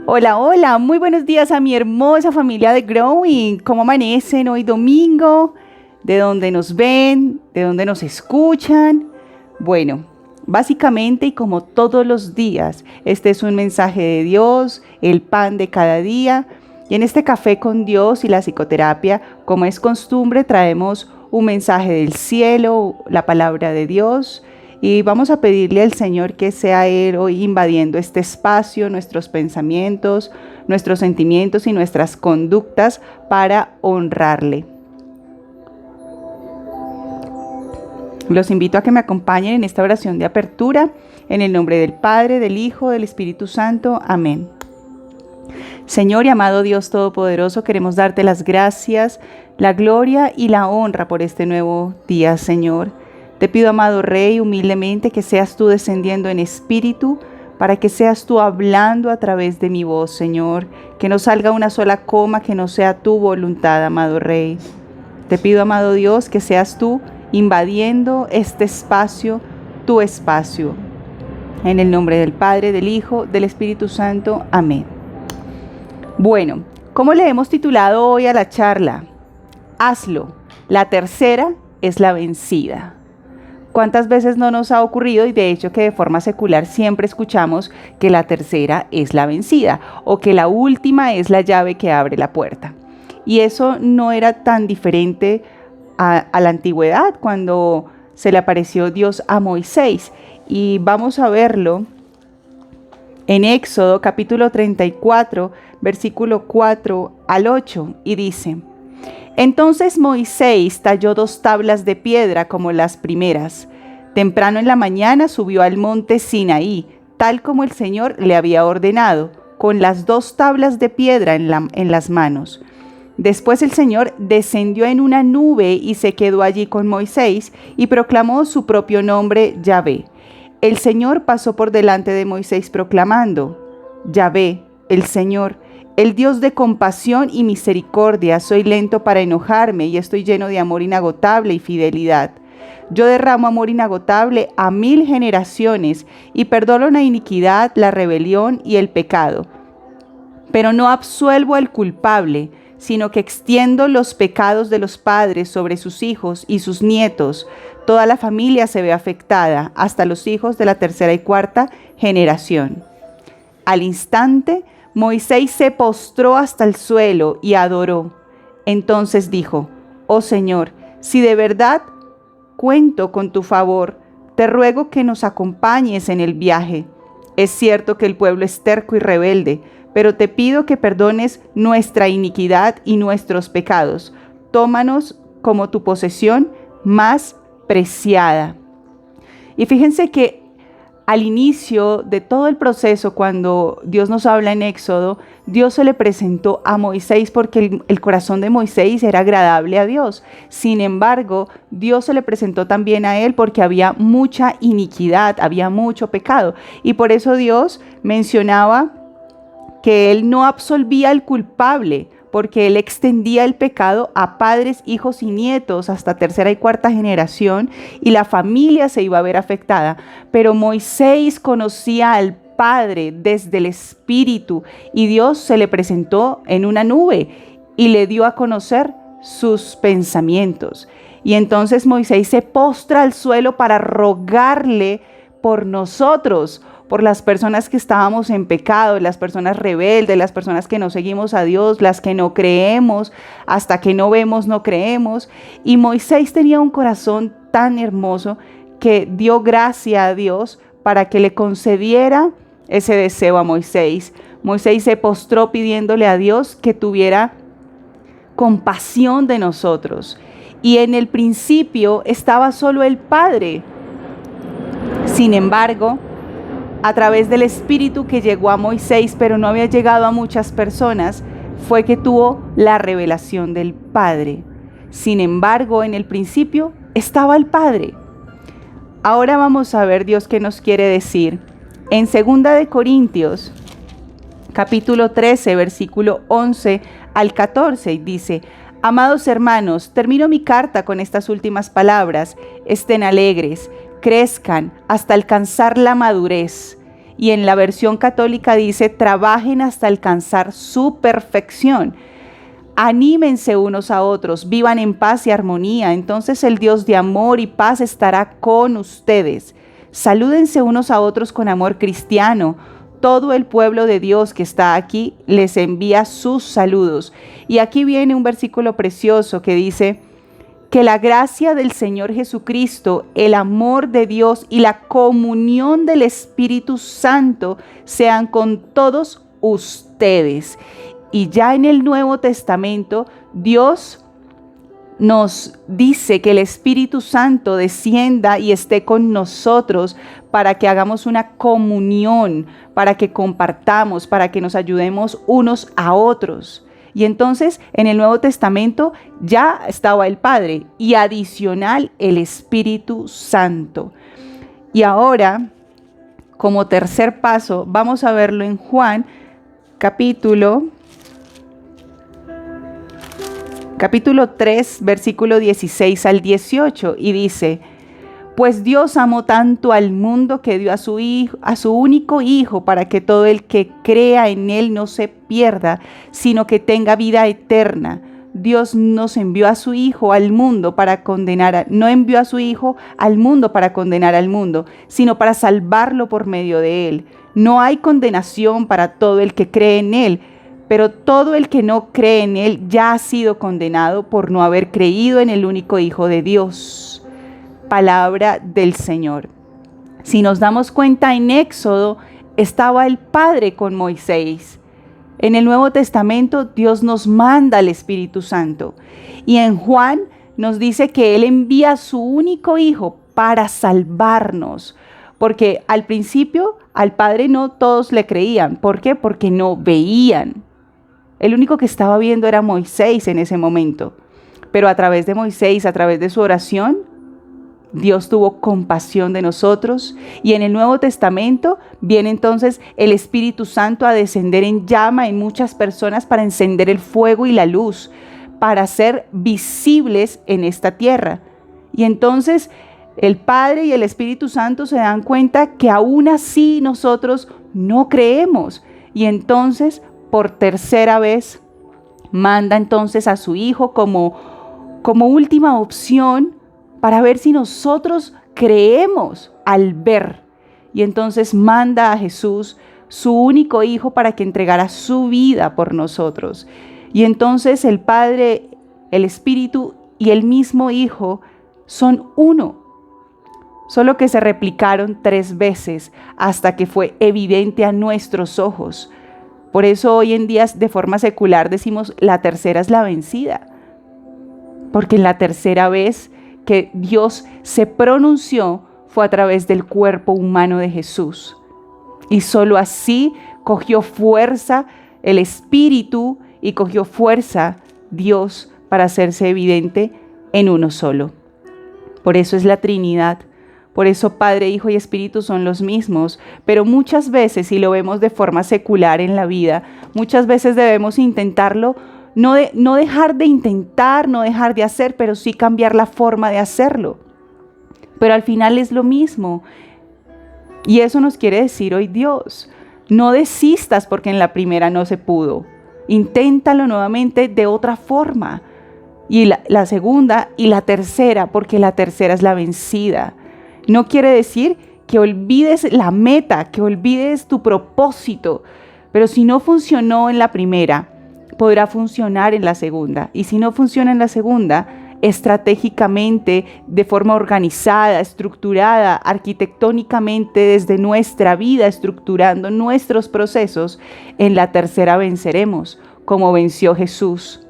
Hola, hola, muy buenos días a mi hermosa familia de Growing. ¿Cómo amanecen hoy domingo? ¿De dónde nos ven? ¿De dónde nos escuchan? Bueno, básicamente y como todos los días, este es un mensaje de Dios, el pan de cada día. Y en este café con Dios y la psicoterapia, como es costumbre, traemos un mensaje del cielo, la palabra de Dios. Y vamos a pedirle al Señor que sea Él hoy invadiendo este espacio, nuestros pensamientos, nuestros sentimientos y nuestras conductas para honrarle. Los invito a que me acompañen en esta oración de apertura, en el nombre del Padre, del Hijo, del Espíritu Santo. Amén. Señor y amado Dios Todopoderoso, queremos darte las gracias, la gloria y la honra por este nuevo día, Señor. Te pido, amado Rey, humildemente que seas tú descendiendo en espíritu, para que seas tú hablando a través de mi voz, Señor. Que no salga una sola coma, que no sea tu voluntad, amado Rey. Te pido, amado Dios, que seas tú invadiendo este espacio, tu espacio. En el nombre del Padre, del Hijo, del Espíritu Santo. Amén. Bueno, ¿cómo le hemos titulado hoy a la charla? Hazlo. La tercera es la vencida. ¿Cuántas veces no nos ha ocurrido, y de hecho que de forma secular siempre escuchamos que la tercera es la vencida o que la última es la llave que abre la puerta? Y eso no era tan diferente a la antigüedad, cuando se le apareció Dios a Moisés. Y vamos a verlo en Éxodo capítulo 34, versículo 4 al 8, y dice: Entonces Moisés talló 2 tablas de piedra como las primeras. Temprano en la mañana subió al monte Sinaí, tal como el Señor le había ordenado, con las 2 tablas de piedra en las manos. Después el Señor descendió en una nube y se quedó allí con Moisés y proclamó su propio nombre, Yahvé. El Señor pasó por delante de Moisés proclamando: Yahvé, el Señor, el Dios de compasión y misericordia, soy lento para enojarme y estoy lleno de amor inagotable y fidelidad. Yo derramo amor inagotable a 1000 generaciones y perdono la iniquidad, la rebelión y el pecado. Pero no absuelvo al culpable, sino que extiendo los pecados de los padres sobre sus hijos y sus nietos. Toda la familia se ve afectada, hasta los hijos de la 3ª y 4ª generación. Al instante, Moisés se postró hasta el suelo y adoró. Entonces dijo: Oh Señor, si de verdad cuento con tu favor, te ruego que nos acompañes en el viaje. Es cierto que el pueblo es terco y rebelde, pero te pido que perdones nuestra iniquidad y nuestros pecados. Tómanos como tu posesión más preciada. Y fíjense que al inicio de todo el proceso, cuando Dios nos habla en Éxodo, Dios se le presentó a Moisés porque el corazón de Moisés era agradable a Dios. Sin embargo, Dios se le presentó también a él porque había mucha iniquidad, había mucho pecado. Y por eso Dios mencionaba que él no absolvía al culpable, porque él extendía el pecado a padres, hijos y nietos hasta 3ª y 4ª generación, y la familia se iba a ver afectada. Pero Moisés conocía al Padre desde el Espíritu, y Dios se le presentó en una nube y le dio a conocer sus pensamientos. Y entonces Moisés se postra al suelo para rogarle por nosotros, por las personas que estábamos en pecado, las personas rebeldes, las personas que no seguimos a Dios, las que no creemos, hasta que no vemos, no creemos. Y Moisés tenía un corazón tan hermoso que dio gracia a Dios para que le concediera ese deseo a Moisés. Moisés se postró pidiéndole a Dios que tuviera compasión de nosotros. Y en el principio estaba solo el Padre. Sin embargo, a través del Espíritu que llegó a Moisés, pero no había llegado a muchas personas, fue que tuvo la revelación del Padre. Sin embargo, en el principio estaba el Padre. Ahora vamos a ver Dios qué nos quiere decir. En 2 de Corintios, capítulo 13, versículo 11 al 14, dice: Amados hermanos, termino mi carta con estas últimas palabras. Estén alegres, crezcan hasta alcanzar la madurez Y en la versión católica dice, trabajen hasta alcanzar su perfección. Anímense unos a otros, vivan en paz y armonía. Entonces el Dios de amor y paz estará con ustedes. Salúdense unos a otros con amor cristiano. Todo el pueblo de Dios que está aquí les envía sus saludos. Y aquí viene un versículo precioso que dice, que la gracia del Señor Jesucristo, el amor de Dios y la comunión del Espíritu Santo sean con todos ustedes. Y ya en el Nuevo Testamento, Dios nos dice que el Espíritu Santo descienda y esté con nosotros para que hagamos una comunión, para que compartamos, para que nos ayudemos unos a otros. Y entonces en el Nuevo Testamento ya estaba el Padre y adicional el Espíritu Santo. Y ahora, como tercer paso, vamos a verlo en Juan capítulo 3, versículo 16 al 18, y dice, pues Dios amó tanto al mundo que dio a su único Hijo, para que todo el que crea en Él no se pierda, sino que tenga vida eterna. Dios nos envió a su Hijo al mundo no envió a su Hijo al mundo para condenar al mundo, sino para salvarlo por medio de Él. No hay condenación para todo el que cree en Él, pero todo el que no cree en Él ya ha sido condenado por no haber creído en el único Hijo de Dios. Palabra del Señor. Si nos damos cuenta, en Éxodo estaba el Padre con Moisés. En el Nuevo Testamento Dios nos manda al Espíritu Santo. Y en Juan nos dice que Él envía a su único Hijo para salvarnos. Porque al principio al Padre no todos le creían. ¿Por qué? Porque no veían. El único que estaba viendo era Moisés en ese momento. Pero a través de Moisés, a través de su oración, Dios tuvo compasión de nosotros. Y en el Nuevo Testamento viene entonces el Espíritu Santo a descender en llama en muchas personas para encender el fuego y la luz, para ser visibles en esta tierra. Y entonces el Padre y el Espíritu Santo se dan cuenta que aún así nosotros no creemos. Y entonces, por tercera vez, manda entonces a su Hijo como última opción para ver si nosotros creemos al ver. Y entonces manda a Jesús, su único Hijo, para que entregara su vida por nosotros. Y entonces el Padre, el Espíritu y el mismo Hijo son uno. Solo que se replicaron 3 veces hasta que fue evidente a nuestros ojos. Por eso hoy en día de forma secular decimos la tercera es la vencida. Porque en la tercera vez que Dios se pronunció fue a través del cuerpo humano de Jesús. Y solo así cogió fuerza el Espíritu y cogió fuerza Dios para hacerse evidente en uno solo. Por eso es la Trinidad. Por eso Padre, Hijo y Espíritu son los mismos, pero muchas veces, si lo vemos de forma secular en la vida, muchas veces debemos intentarlo, no dejar de intentar, no dejar de hacer, pero sí cambiar la forma de hacerlo. Pero al final es lo mismo. Y eso nos quiere decir hoy Dios. No desistas porque en la primera no se pudo. Inténtalo nuevamente de otra forma. Y la segunda y la tercera, porque la tercera es la vencida. No quiere decir que olvides la meta, que olvides tu propósito, pero si no funcionó en la primera, podrá funcionar en la segunda. Y si no funciona en la segunda, estratégicamente, de forma organizada, estructurada, arquitectónicamente desde nuestra vida, estructurando nuestros procesos, en la tercera venceremos, como venció Jesús,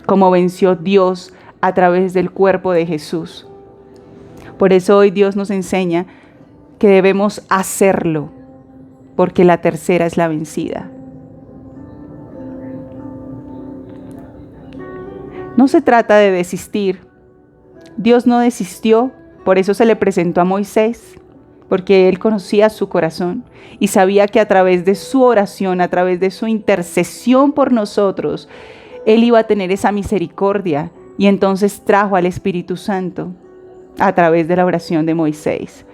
como venció Dios a través del cuerpo de Jesús. Por eso hoy Dios nos enseña que debemos hacerlo, porque la tercera es la vencida. No se trata de desistir. Dios no desistió, por eso se le presentó a Moisés, porque Él conocía su corazón y sabía que a través de su oración, a través de su intercesión por nosotros, Él iba a tener esa misericordia, y entonces trajo al Espíritu Santo a través de la oración de Moisés.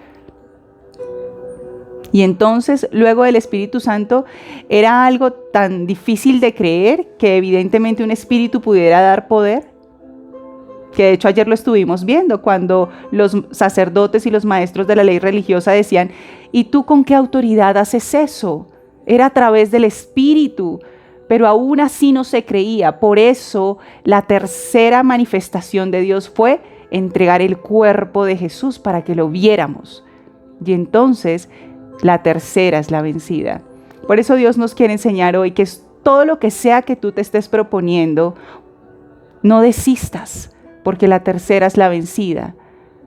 Y entonces, luego del Espíritu Santo, era algo tan difícil de creer que evidentemente un espíritu pudiera dar poder, que de hecho ayer lo estuvimos viendo cuando los sacerdotes y los maestros de la ley religiosa decían, ¿y tú con qué autoridad haces eso? Era a través del Espíritu, pero aún así no se creía. Por eso la tercera manifestación de Dios fue entregar el cuerpo de Jesús para que lo viéramos. Y entonces la tercera es la vencida. Por eso Dios nos quiere enseñar hoy que todo lo que sea que tú te estés proponiendo, no desistas, porque la tercera es la vencida.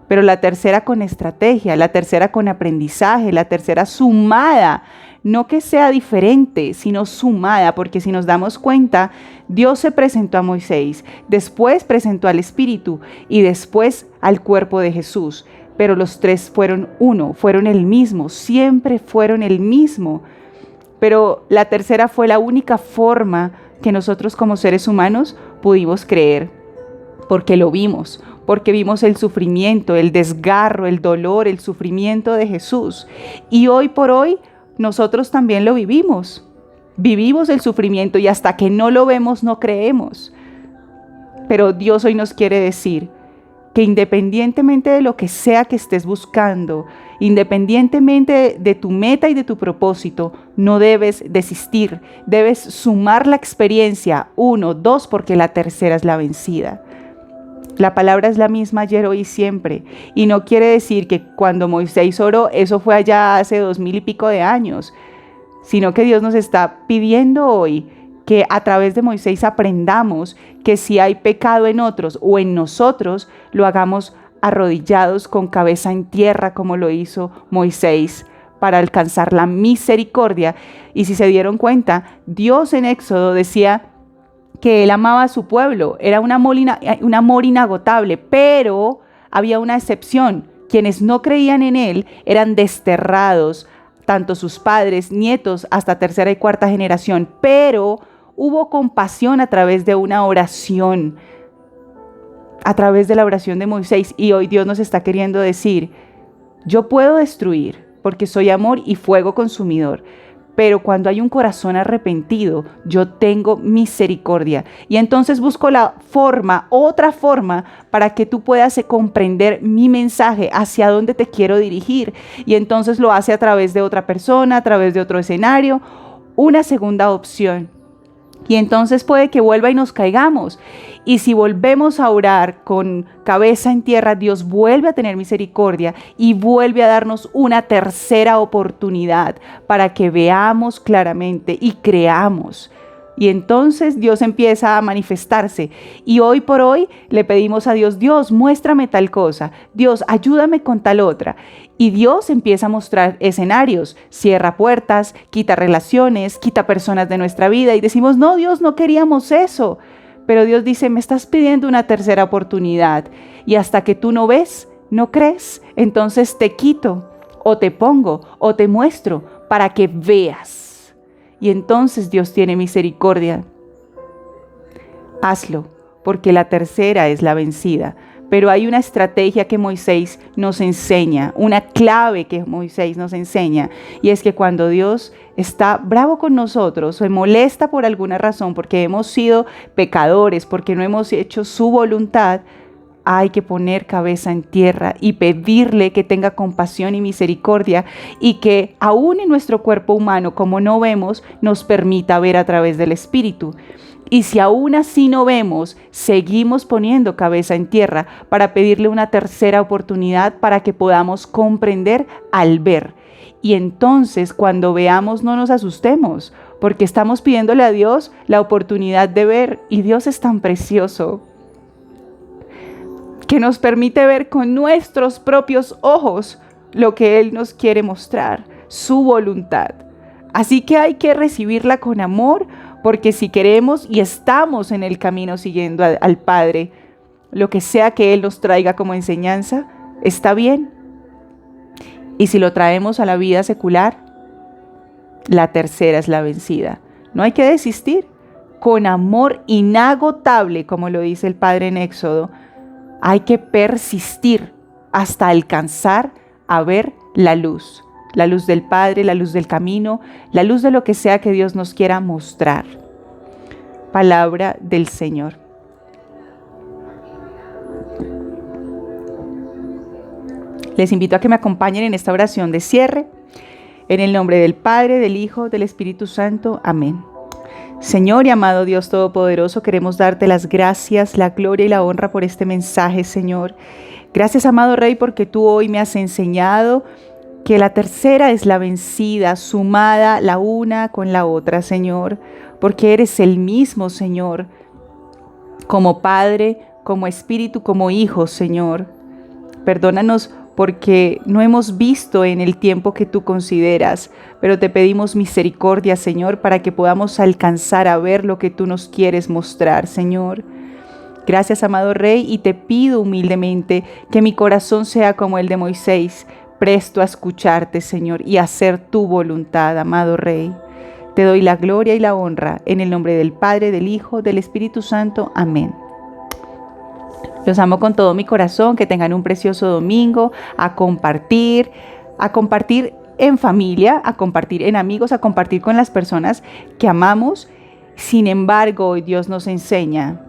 Pero la tercera con estrategia, la tercera con aprendizaje, la tercera sumada. No que sea diferente, sino sumada, porque si nos damos cuenta, Dios se presentó a Moisés, después presentó al Espíritu y después al cuerpo de Jesús. Pero los tres fueron uno, fueron el mismo, siempre fueron el mismo. Pero la tercera fue la única forma que nosotros como seres humanos pudimos creer, porque lo vimos, porque vimos el sufrimiento, el desgarro, el dolor, el sufrimiento de Jesús. Y hoy por hoy nosotros también lo vivimos. Vivimos el sufrimiento y hasta que no lo vemos no creemos. Pero Dios hoy nos quiere decir que independientemente de lo que sea que estés buscando, independientemente de tu meta y de tu propósito, no debes desistir, debes sumar la experiencia, 1, 2, porque la tercera es la vencida. La palabra es la misma ayer, hoy y siempre, y no quiere decir que cuando Moisés oró, eso fue allá hace 2000 y pico de años, sino que Dios nos está pidiendo hoy que a través de Moisés aprendamos que si hay pecado en otros o en nosotros, lo hagamos arrodillados con cabeza en tierra como lo hizo Moisés para alcanzar la misericordia. Y si se dieron cuenta, Dios en Éxodo decía que Él amaba a su pueblo, era un amor inagotable, pero había una excepción. Quienes no creían en Él eran desterrados, tanto sus padres, nietos, hasta tercera y cuarta generación, pero hubo compasión a través de una oración, a través de la oración de Moisés. Y hoy Dios nos está queriendo decir, yo puedo destruir porque soy amor y fuego consumidor, pero cuando hay un corazón arrepentido, yo tengo misericordia. Y entonces busco otra forma para que tú puedas comprender mi mensaje, hacia dónde te quiero dirigir. Y entonces lo hace a través de otra persona, a través de otro escenario, una segunda opción. Y entonces puede que vuelva y nos caigamos. Y si volvemos a orar con cabeza en tierra, Dios vuelve a tener misericordia y vuelve a darnos una tercera oportunidad para que veamos claramente y creamos. Y entonces Dios empieza a manifestarse. Y hoy por hoy le pedimos a Dios, Dios, muéstrame tal cosa. Dios, ayúdame con tal otra. Y Dios empieza a mostrar escenarios, cierra puertas, quita relaciones, quita personas de nuestra vida. Y decimos, no, Dios, no queríamos eso. Pero Dios dice, me estás pidiendo una tercera oportunidad. Y hasta que tú no ves, no crees, entonces te quito, o te pongo, o te muestro, para que veas. Y entonces Dios tiene misericordia. Hazlo, porque la tercera es la vencida. Pero hay una estrategia que Moisés nos enseña, una clave que Moisés nos enseña, y es que cuando Dios está bravo con nosotros, se molesta por alguna razón, porque hemos sido pecadores, porque no hemos hecho su voluntad, hay que poner cabeza en tierra y pedirle que tenga compasión y misericordia y que aún en nuestro cuerpo humano, como no vemos, nos permita ver a través del Espíritu. Y si aún así no vemos, seguimos poniendo cabeza en tierra para pedirle una tercera oportunidad para que podamos comprender al ver. Y entonces cuando veamos no nos asustemos, porque estamos pidiéndole a Dios la oportunidad de ver y Dios es tan precioso que nos permite ver con nuestros propios ojos lo que Él nos quiere mostrar, su voluntad. Así que hay que recibirla con amor, porque si queremos y estamos en el camino siguiendo al Padre, lo que sea que Él nos traiga como enseñanza, está bien. Y si lo traemos a la vida secular, la tercera es la vencida. No hay que desistir. Con amor inagotable, como lo dice el Padre en Éxodo, hay que persistir hasta alcanzar a ver la luz. la luz del Padre, la luz del camino, la luz de lo que sea que Dios nos quiera mostrar. Palabra del Señor. Les invito a que me acompañen en esta oración de cierre. En el nombre del Padre, del Hijo, del Espíritu Santo. Amén. Señor y amado Dios Todopoderoso, queremos darte las gracias, la gloria y la honra por este mensaje, Señor. Gracias, amado Rey, porque tú hoy me has enseñado que la tercera es la vencida, sumada la una con la otra, Señor, porque eres el mismo, Señor, como Padre, como Espíritu, como Hijo, Señor. Perdónanos porque no hemos visto en el tiempo que tú consideras, pero te pedimos misericordia, Señor, para que podamos alcanzar a ver lo que tú nos quieres mostrar, Señor. Gracias, amado Rey, y te pido humildemente que mi corazón sea como el de Moisés, presto a escucharte, Señor, y a hacer tu voluntad, amado Rey. Te doy la gloria y la honra, en el nombre del Padre, del Hijo, del Espíritu Santo. Amén. Los amo con todo mi corazón, que tengan un precioso domingo, a compartir en familia, a compartir en amigos, a compartir con las personas que amamos. Sin embargo, hoy Dios nos enseña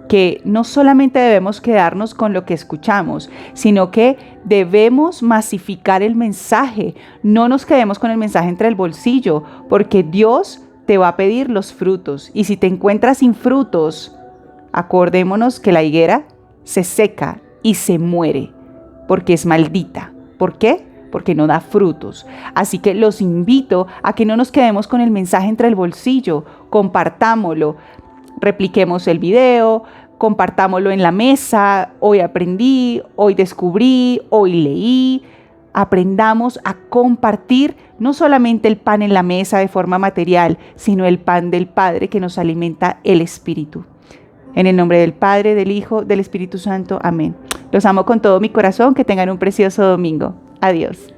que no solamente debemos quedarnos con lo que escuchamos, sino que debemos masificar el mensaje. No nos quedemos con el mensaje entre el bolsillo, porque Dios te va a pedir los frutos. Y si te encuentras sin frutos, acordémonos que la higuera se seca y se muere porque es maldita. ¿Por qué? Porque no da frutos. Así que los invito a que no nos quedemos con el mensaje entre el bolsillo, compartámoslo, repliquemos el video, compartámoslo en la mesa. Hoy aprendí, hoy descubrí, hoy leí. Aprendamos a compartir no solamente el pan en la mesa de forma material, sino el pan del Padre que nos alimenta el Espíritu. En el nombre del Padre, del Hijo, del Espíritu Santo. Amén. Los amo con todo mi corazón. Que tengan un precioso domingo. Adiós.